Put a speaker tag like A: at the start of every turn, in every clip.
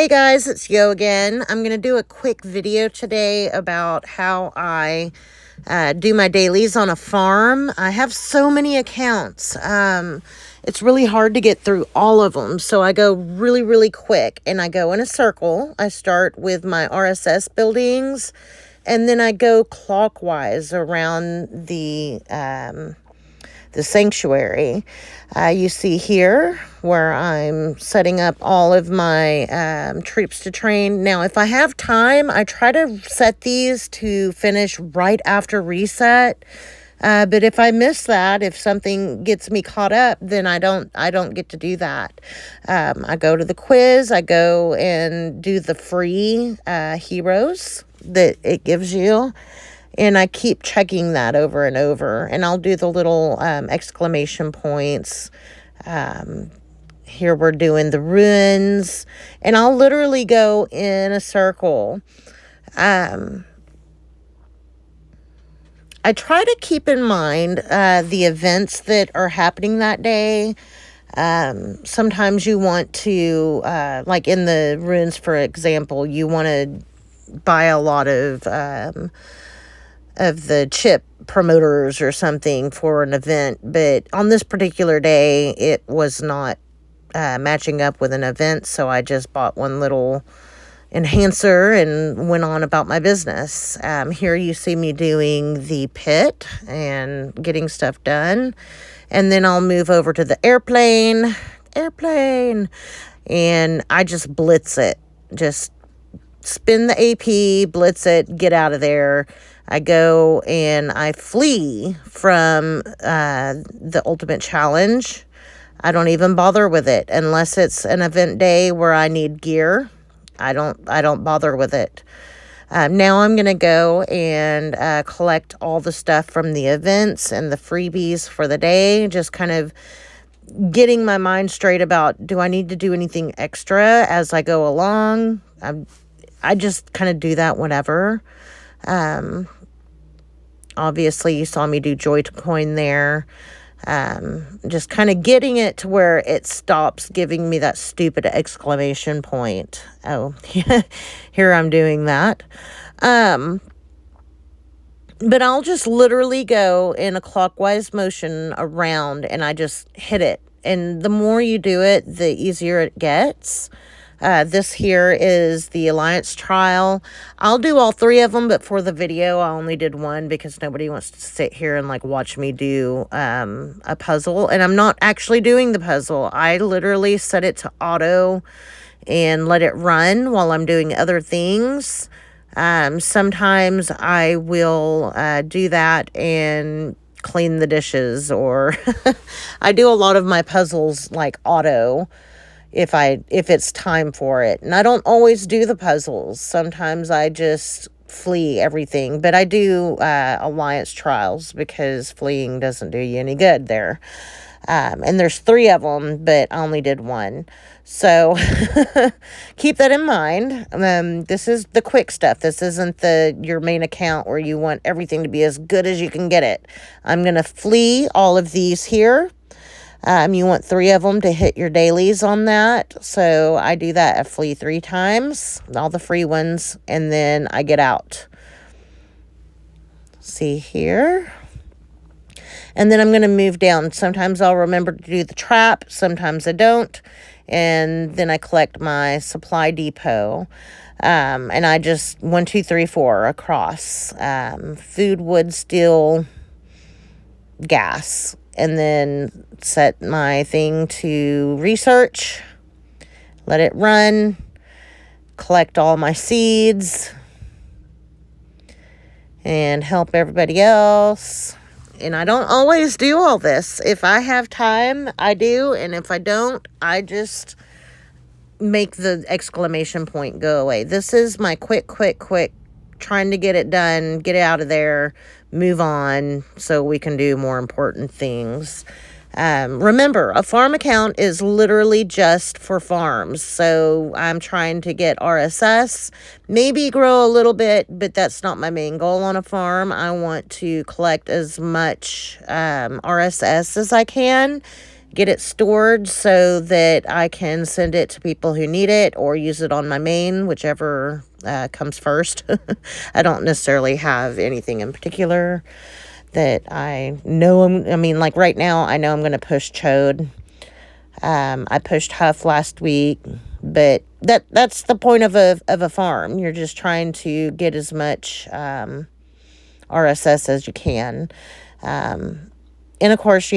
A: Hey guys, it's Yo again. I'm going to do a quick video today about how I do my dailies on a farm. I have so many accounts. It's really hard to get through all of them. So I go really quick and I go in a circle. I start with my RSS buildings and then I go clockwise around the sanctuary. You see here where I'm setting up all of my troops to train. Now, if I have time, I try to set these to finish right after reset. But if I miss that, if something gets me caught up, then I don't get to do that. I go to the quiz. I go and do the free heroes that it gives you. And I keep checking that over and over. And I'll do the little exclamation points. Here we're doing the ruins. And I'll literally go in a circle. I try to keep in mind the events that are happening that day. Sometimes you want to, like in the ruins, for example, you want to buy a lot of the chip promoters or something for an event, but on this particular day it was not matching up with an event, so I just bought one little enhancer and went on about my business. Here you see me doing the pit and getting stuff done, and then I'll move over to the airplane, and I just blitz it. Just spin the AP, blitz it, get out of there. I go and I flee from the ultimate challenge. I don't even bother with it unless it's an event day where I need gear. I don't bother with it. Now I'm going to go and collect all the stuff from the events and the freebies for the day. Just kind of getting my mind straight about, do I need to do anything extra as I go along? I just kind of do that whenever. Obviously, you saw me do Joy to Coin there. Just kind of getting it to where it stops giving me that stupid exclamation point. Oh, here I'm doing that. But I'll just literally go in a clockwise motion around and I just hit it. And the more you do it, the easier it gets. This here is the Alliance trial. I'll do all three of them, but for the video, I only did one because nobody wants to sit here and like watch me do a puzzle. And I'm not actually doing the puzzle. I literally set it to auto and let it run while I'm doing other things. Sometimes I will do that and clean the dishes, or I do a lot of my puzzles like auto if it's time for it. And I don't always do the puzzles. Sometimes I just flee everything, but I do Alliance trials because fleeing doesn't do you any good there. And there's 3 of them, but I only did 1. So keep that in mind. This is the quick stuff. This isn't your main account where you want everything to be as good as you can get it. I'm going to flee all of these here. You want 3 of them to hit your dailies on that. So I do that. I flee 3 times, all the free ones, and then I get out. See here. And then I'm going to move down. Sometimes I'll remember to do the trap. Sometimes I don't. And then I collect my supply depot. And I just 1, 2, 3, 4 across. Food, wood, steel, gas. And then set my thing to research, let it run, collect all my seeds, and help everybody else. And I don't always do all this. If I have time, I do. And if I don't, I just make the exclamation point go away. This is my quick, trying to get it done, get it out of there, move on so we can do more important things. Remember, a farm account is literally just for farms. So I'm trying to get RSS, maybe grow a little bit, but that's not my main goal on a farm. I want to collect as much RSS as I can get it stored so that I can send it to people who need it or use it on my main, whichever comes first. I don't necessarily have anything in particular that I know like right now, I know I'm going to push chode. I pushed Huff last week, but that's the point of a farm. You're just trying to get as much RSS as you can. And of course,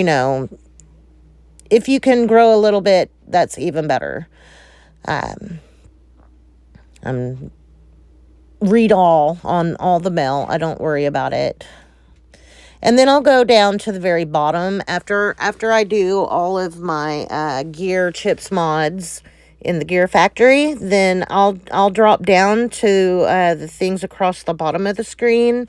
A: if you can grow a little bit, that's even better. I'm read all on all the mail. I don't worry about it. And then I'll go down to the very bottom after I do all of my gear chips mods in the gear factory. Then I'll drop down to the things across the bottom of the screen,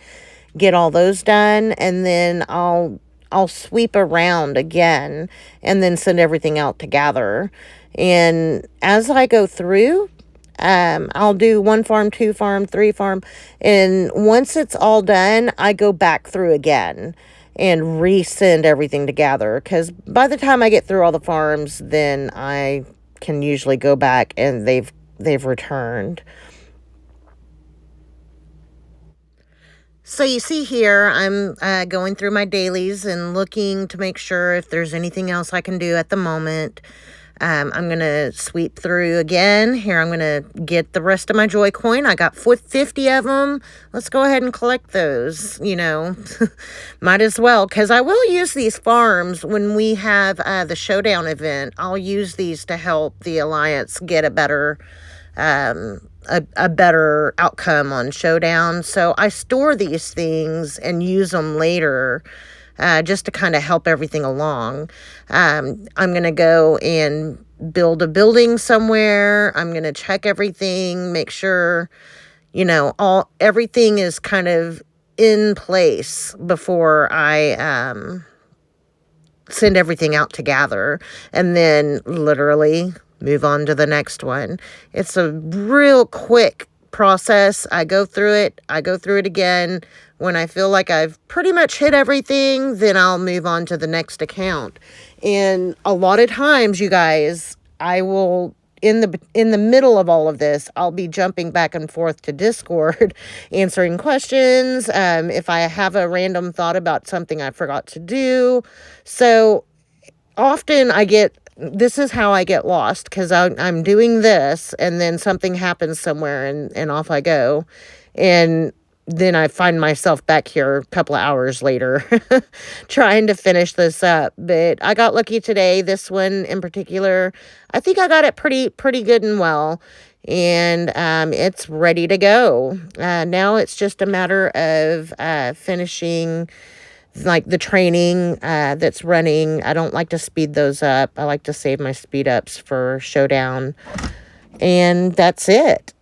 A: get all those done, and then I'll sweep around again and then send everything out to gather. And as I go through, I'll do 1 farm, 2 farm, 3 farm, and once it's all done, I go back through again and resend everything to gather, because by the time I get through all the farms, then I can usually go back and they've returned. So you see here, I'm going through my dailies and looking to make sure if there's anything else I can do at the moment. I'm going to sweep through again. Here, I'm going to get the rest of my Joy Coin. I got 50 of them. Let's go ahead and collect those, Might as well, because I will use these farms when we have the Showdown event. I'll use these to help the Alliance get a better a better outcome on Showdown. So I store these things and use them later, just to kind of help everything along. I'm going to go and build a building somewhere. I'm going to check everything, make sure, everything is kind of in place before I send everything out to gather, and then literally move on to the next one. It's a real quick process. I go through it again. When I feel like I've pretty much hit everything, then I'll move on to the next account. And a lot of times, you guys, I will, in the middle of all of this, I'll be jumping back and forth to Discord, answering questions, if I have a random thought about something I forgot to do. So often this is how I get lost, because I'm doing this, and then something happens somewhere, and off I go. And then I find myself back here a couple of hours later trying to finish this up. But I got lucky today. This one in particular, I think I got it pretty good and well. And it's ready to go. Now it's just a matter of finishing like the training that's running. I don't like to speed those up. I like to save my speed ups for Showdown. And that's it.